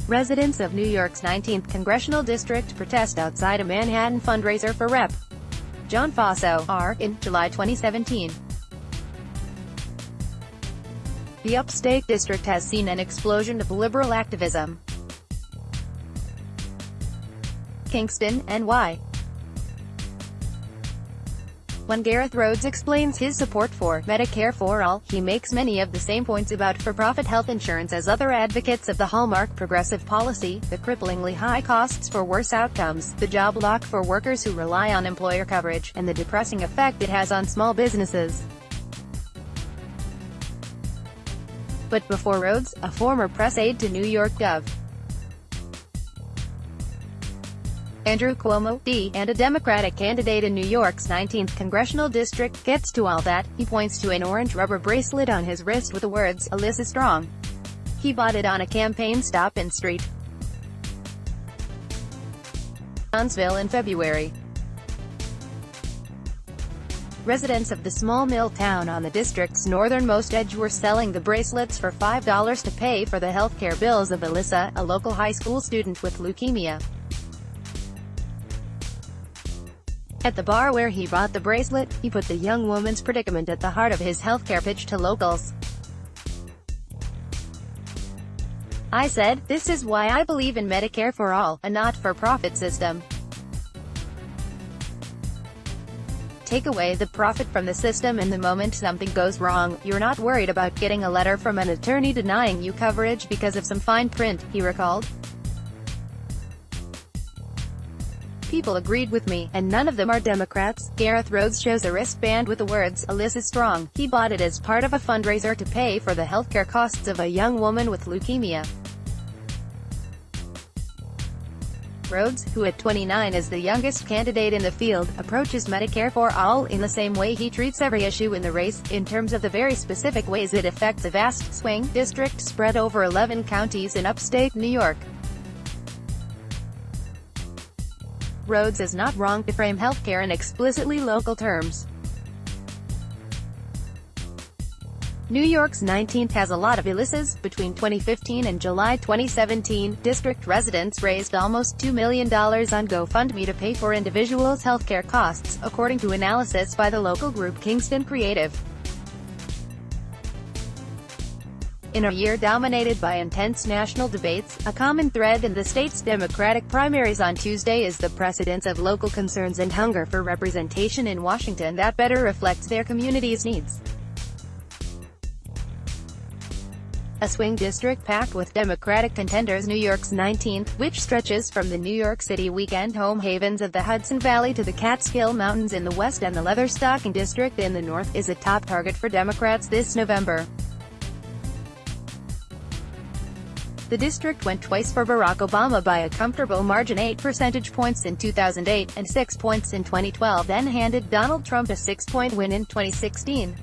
Residents of New York's 19th Congressional District protest outside a Manhattan fundraiser for Rep. John Faso, R. in July 2017. The upstate district has seen an explosion of liberal activism. Kingston, NY. When Gareth Rhodes explains his support for Medicare for All, he makes many of the same points about for-profit health insurance as other advocates of the hallmark progressive policy: the cripplingly high costs for worse outcomes, the job lock for workers who rely on employer coverage, and the depressing effect it has on small businesses. But before Rhodes, a former press aide to New York Gov. Andrew Cuomo, D., and a Democratic candidate in New York's 19th Congressional District, gets to all that, he points to an orange rubber bracelet on his wrist with the words, "Alyssa Strong." He bought it on a campaign stop in St. Johnsville in February. Residents of the small mill town on the district's northernmost edge were selling the bracelets for $5 to pay for the healthcare bills of Alyssa, a local high school student with leukemia. At the bar where he bought the bracelet, he put the young woman's predicament at the heart of his healthcare pitch to locals. "I said, this is why I believe in Medicare for All, a not-for-profit system. Take away the profit from the system and the moment something goes wrong, you're not worried about getting a letter from an attorney denying you coverage because of some fine print," he recalled. "People agreed with me, and none of them are Democrats." Gareth Rhodes shows a wristband with the words, "Alyssa Strong." He bought it as part of a fundraiser to pay for the healthcare costs of a young woman with leukemia. Rhodes, who at 29 is the youngest candidate in the field, approaches Medicare for All in the same way he treats every issue in the race, in terms of the very specific ways it affects a vast swing district spread over 11 counties in upstate New York. Rhodes is not wrong to frame healthcare in explicitly local terms. New York's 19th has a lot of Alyssas. Between 2015 and July 2017, district residents raised almost $2 million on GoFundMe to pay for individuals' healthcare costs, according to analysis by the local group Kingston Creative. In a year dominated by intense national debates, a common thread in the state's Democratic primaries on Tuesday is the precedence of local concerns and hunger for representation in Washington that better reflects their community's needs. A swing district packed with Democratic contenders, New York's 19th, which stretches from the New York City weekend home havens of the Hudson Valley to the Catskill Mountains in the west and the Leatherstocking district in the north, is a top target for Democrats this November. The district went twice for Barack Obama by a comfortable margin, 8 percentage points in 2008, and 6 points in 2012, then handed Donald Trump a 6-point win in 2016.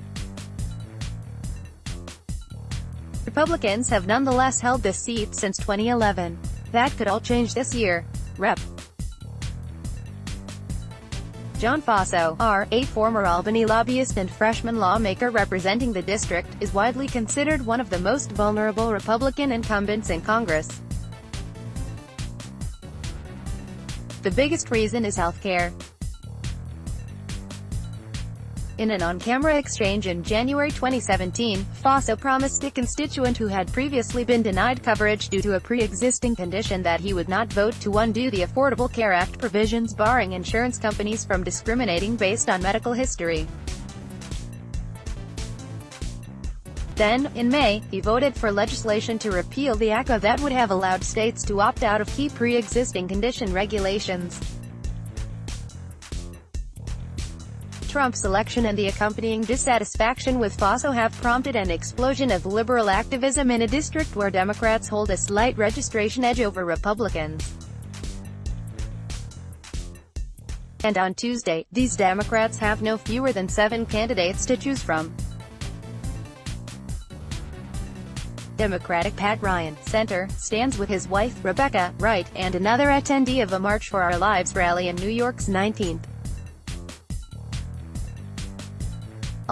Republicans have nonetheless held this seat since 2011. That could all change this year. Rep. John Faso, R., a former Albany lobbyist and freshman lawmaker representing the district, is widely considered one of the most vulnerable Republican incumbents in Congress. The biggest reason is healthcare. In an on-camera exchange in January 2017, Faso promised a constituent who had previously been denied coverage due to a pre-existing condition that he would not vote to undo the Affordable Care Act provisions barring insurance companies from discriminating based on medical history. Then, in May, he voted for legislation to repeal the ACA that would have allowed states to opt out of key pre-existing condition regulations. Trump's election and the accompanying dissatisfaction with Faso have prompted an explosion of liberal activism in a district where Democrats hold a slight registration edge over Republicans. And on Tuesday, these Democrats have no fewer than 7 candidates to choose from. Democratic Pat Ryan, center, stands with his wife, Rebecca Wright, and another attendee of a March for Our Lives rally in New York's 19th.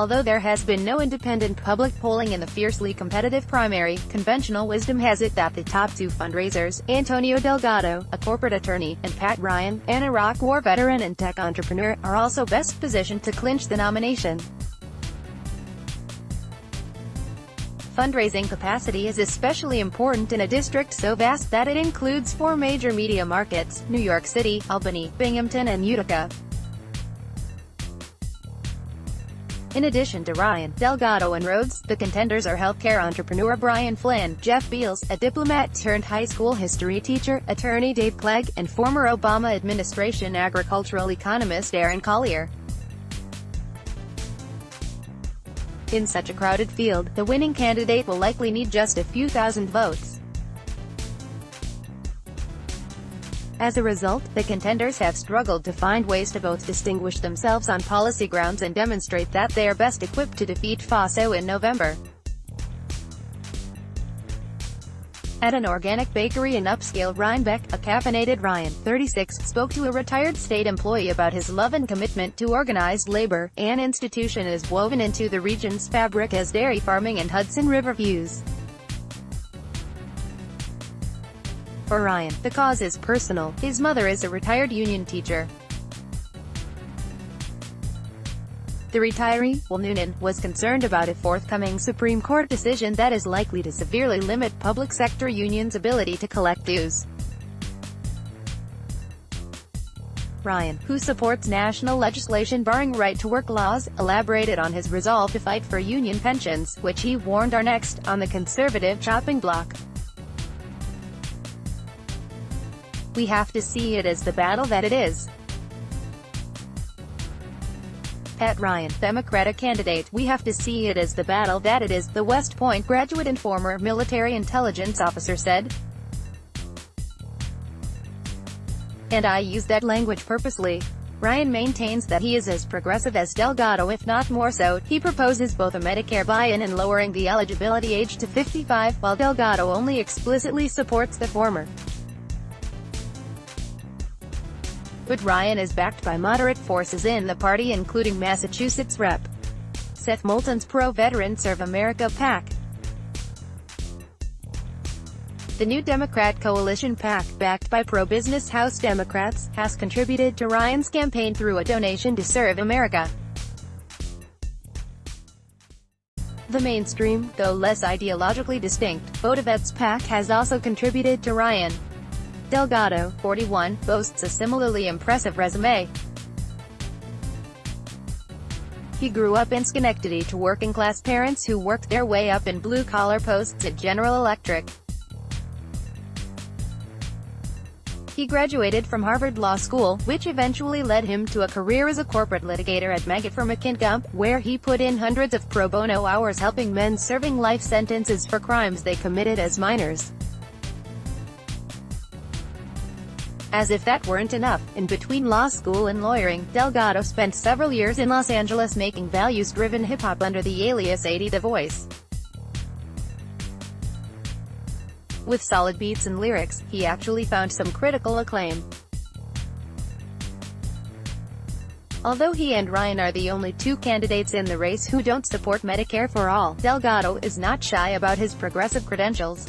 Although there has been no independent public polling in the fiercely competitive primary, conventional wisdom has it that the top two fundraisers, Antonio Delgado, a corporate attorney, and Pat Ryan, an Iraq War veteran and tech entrepreneur, are also best positioned to clinch the nomination. Fundraising capacity is especially important in a district so vast that it includes 4 major media markets: New York City, Albany, Binghamton and Utica. In addition to Ryan, Delgado and Rhodes, the contenders are healthcare entrepreneur Brian Flynn, Jeff Beals, a diplomat-turned-high school history teacher, attorney Dave Clegg, and former Obama administration agricultural economist Aaron Collier. In such a crowded field, the winning candidate will likely need just a few thousand votes. As a result, the contenders have struggled to find ways to both distinguish themselves on policy grounds and demonstrate that they are best equipped to defeat Faso in November. At an organic bakery in upscale Rhinebeck, a caffeinated Ryan, 36, spoke to a retired state employee about his love and commitment to organized labor, an institution as woven into the region's fabric as dairy farming and Hudson River views. For Ryan, the cause is personal. His mother is a retired union teacher. The retiree, Will Noonan, was concerned about a forthcoming Supreme Court decision that is likely to severely limit public sector unions' ability to collect dues. Ryan, who supports national legislation barring right-to-work laws, elaborated on his resolve to fight for union pensions, which he warned are next on the conservative chopping block. "We have to see it as the battle that it is." Pat Ryan, Democratic candidate, "We have to see it as the battle that it is," the West Point graduate and former military intelligence officer said. "And I use that language purposely." Ryan maintains that he is as progressive as Delgado, if not more so. He proposes both a Medicare buy-in and lowering the eligibility age to 55, while Delgado only explicitly supports the former. But Ryan is backed by moderate forces in the party, including Massachusetts Rep. Seth Moulton's pro-veteran Serve America PAC. The new Democrat coalition PAC, backed by pro-business House Democrats, has contributed to Ryan's campaign through a donation to Serve America. The mainstream, though less ideologically distinct, Votivets PAC has also contributed to Ryan. Delgado, 41, boasts a similarly impressive resume. He grew up in Schenectady to working-class parents who worked their way up in blue-collar posts at General Electric. He graduated from Harvard Law School, which eventually led him to a career as a corporate litigator at Maggot for McKinsey, where he put in hundreds of pro bono hours helping men serving life sentences for crimes they committed as minors. As if that weren't enough, in between law school and lawyering, Delgado spent several years in Los Angeles making values-driven hip-hop under the alias 80 The Voice. With solid beats and lyrics, he actually found some critical acclaim. Although he and Ryan are the only two candidates in the race who don't support Medicare for all, Delgado is not shy about his progressive credentials.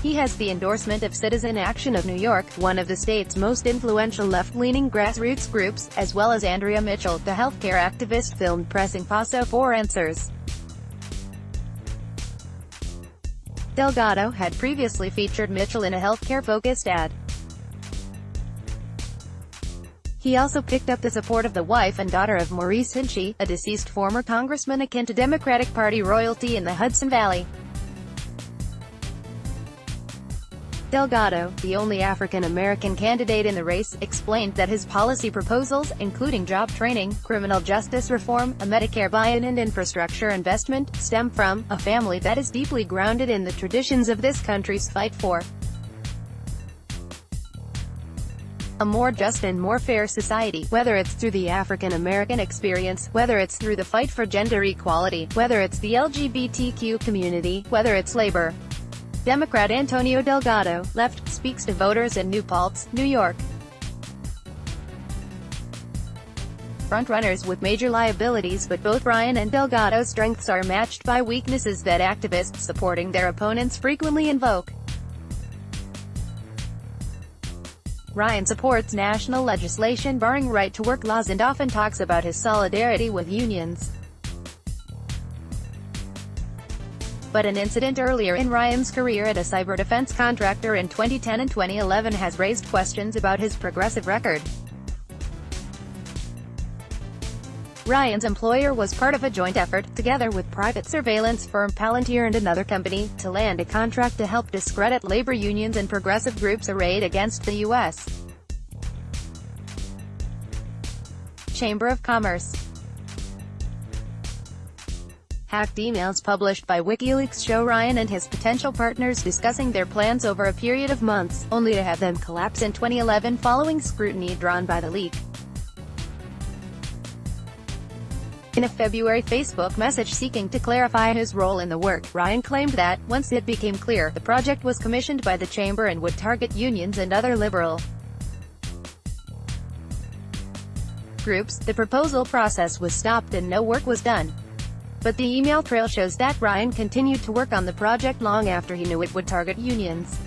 He has the endorsement of Citizen Action of New York, one of the state's most influential left-leaning grassroots groups, as well as Andrea Mitchell, the healthcare activist filmed pressing Faso for answers. Delgado had previously featured Mitchell in a healthcare-focused ad. He also picked up the support of the wife and daughter of Maurice Hinchey, a deceased former congressman akin to Democratic Party royalty in the Hudson Valley. Delgado, the only African-American candidate in the race, explained that his policy proposals, including job training, criminal justice reform, a Medicare buy-in and infrastructure investment, stem from a family that is deeply grounded in the traditions of this country's fight for a more just and more fair society, whether it's through the African-American experience, whether it's through the fight for gender equality, whether it's the LGBTQ community, whether it's labor. Democrat Antonio Delgado, left, speaks to voters in New Paltz, New York. frontrunners with major liabilities, but both Ryan and Delgado's strengths are matched by weaknesses that activists supporting their opponents frequently invoke. Ryan supports national legislation barring right-to-work laws and often talks about his solidarity with unions. But an incident earlier in Ryan's career at a cyber defense contractor in 2010 and 2011 has raised questions about his progressive record. Ryan's employer was part of a joint effort, together with private surveillance firm Palantir and another company, to land a contract to help discredit labor unions and progressive groups arrayed against the U.S. Chamber of Commerce. Hacked emails published by WikiLeaks show Ryan and his potential partners discussing their plans over a period of months, only to have them collapse in 2011 following scrutiny drawn by the leak. In a February Facebook message seeking to clarify his role in the work, Ryan claimed that, once it became clear, the project was commissioned by the chamber and would target unions and other liberal groups, the proposal process was stopped and no work was done. But the email trail shows that Ryan continued to work on the project long after he knew it would target unions.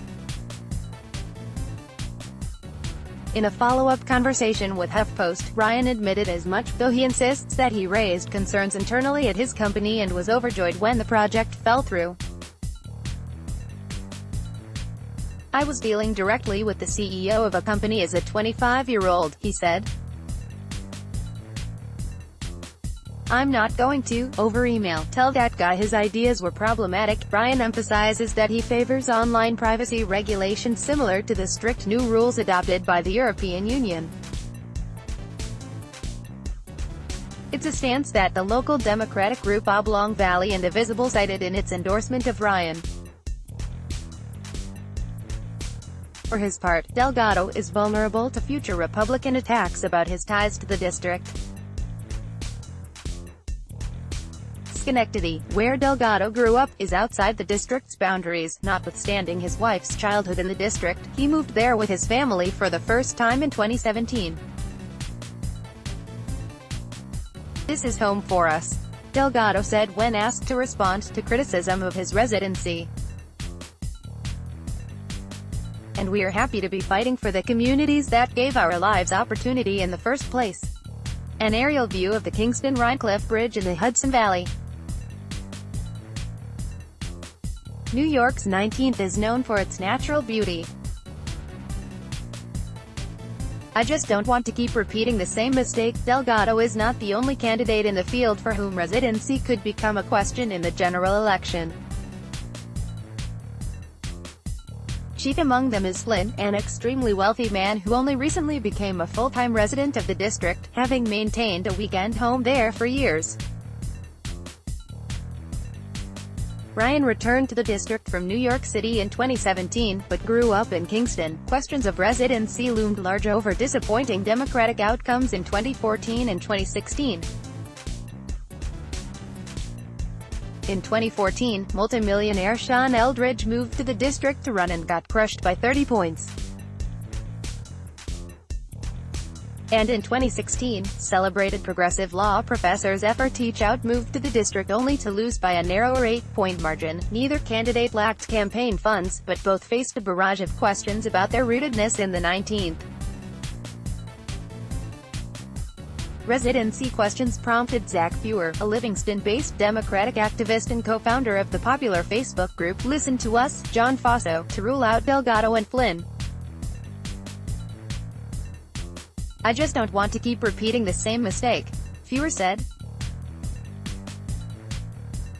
In a follow-up conversation with HuffPost, Ryan admitted as much, though he insists that he raised concerns internally at his company and was overjoyed when the project fell through. "I was dealing directly with the CEO of a company as a 25-year-old, he said. "I'm not going to, over email, tell that guy his ideas were problematic." Ryan emphasizes that he favors online privacy regulation similar to the strict new rules adopted by the European Union. It's a stance that the local Democratic group Oblong Valley Indivisible cited in its endorsement of Ryan. For his part, Delgado is vulnerable to future Republican attacks about his ties to the district. Schenectady, where Delgado grew up, is outside the district's boundaries. Notwithstanding his wife's childhood in the district, he moved there with his family for the first time in 2017. "This is home for us," Delgado said when asked to respond to criticism of his residency. "And we are happy to be fighting for the communities that gave our lives opportunity in the first place." An aerial view of the Kingston-Rhinecliff Bridge in the Hudson Valley. New York's 19th is known for its natural beauty. "I just don't want to keep repeating the same mistake." Delgado is not the only candidate in the field for whom residency could become a question in the general election. Chief among them is Flynn, an extremely wealthy man who only recently became a full-time resident of the district, having maintained a weekend home there for years. Ryan returned to the district from New York City in 2017, but grew up in Kingston. Questions of residency loomed large over disappointing Democratic outcomes in 2014 and 2016. In 2014, multimillionaire Sean Eldridge moved to the district to run and got crushed by 30 points. And in 2016, celebrated progressive law professor Zephyr Teachout moved to the district only to lose by a narrower 8-point margin. Neither candidate lacked campaign funds, but both faced a barrage of questions about their rootedness in the 19th. Residency questions prompted Zach Fewer, a Livingston-based Democratic activist and co-founder of the popular Facebook group Listen to Us, John Faso, to rule out Delgado and Flynn. "I just don't want to keep repeating the same mistake," Fewer said.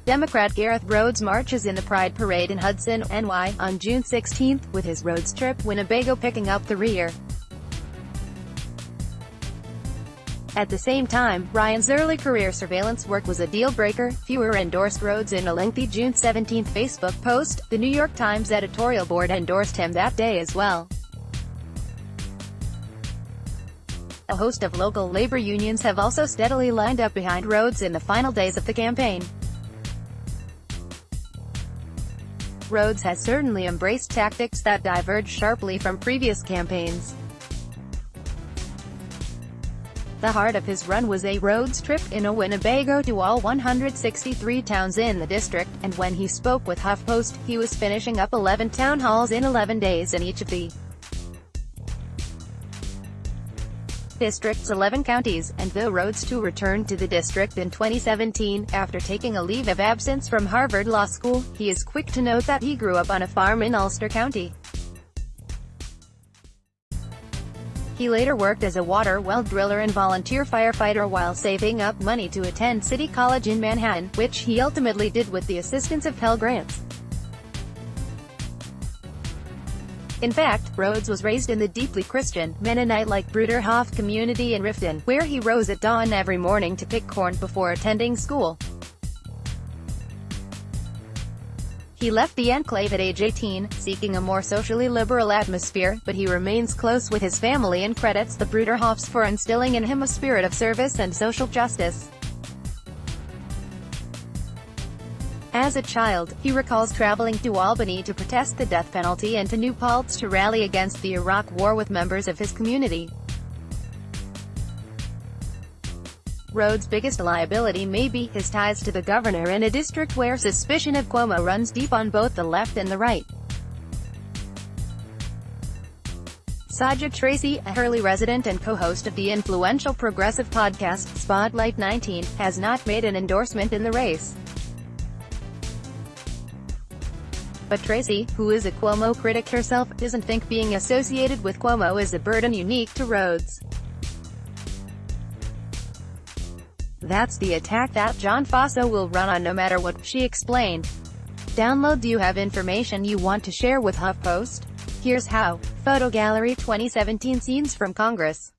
Democrat Gareth Rhodes marches in the Pride Parade in Hudson, NY, on June 16, with his Rhodes trip Winnebago picking up the rear. At the same time, Ryan's early career surveillance work was a deal-breaker. Fewer endorsed Rhodes in a lengthy June 17 Facebook post. The New York Times editorial board endorsed him that day as well. A host of local labor unions have also steadily lined up behind Rhodes in the final days of the campaign. Rhodes has certainly embraced tactics that diverge sharply from previous campaigns. The heart of his run was a Rhodes trip in a Winnebago to all 163 towns in the district, and when he spoke with HuffPost, he was finishing up 11 town halls in 11 days in each of the district's 11 counties, and though Rhodes too returned to the district in 2017, after taking a leave of absence from Harvard Law School, he is quick to note that he grew up on a farm in Ulster County. He later worked as a water well driller and volunteer firefighter while saving up money to attend City College in Manhattan, which he ultimately did with the assistance of Pell Grants. In fact, Rhodes was raised in the deeply Christian, Mennonite-like Bruderhof community in Riften, where he rose at dawn every morning to pick corn before attending school. He left the enclave at age 18, seeking a more socially liberal atmosphere, but he remains close with his family and credits the Bruderhofs for instilling in him a spirit of service and social justice. As a child, he recalls traveling to Albany to protest the death penalty and to New Paltz to rally against the Iraq War with members of his community. Rhodes' biggest liability may be his ties to the governor in a district where suspicion of Cuomo runs deep on both the left and the right. Saja Tracy, a Hurley resident and co-host of the influential progressive podcast Spotlight 19, has not made an endorsement in the race. But Tracy, who is a Cuomo critic herself, doesn't think being associated with Cuomo is a burden unique to Rhodes. That's the attack that John Faso will run on no matter what, she explained. Download. Do you have information you want to share with HuffPost? Here's how. Photo Gallery 2017 Scenes from Congress.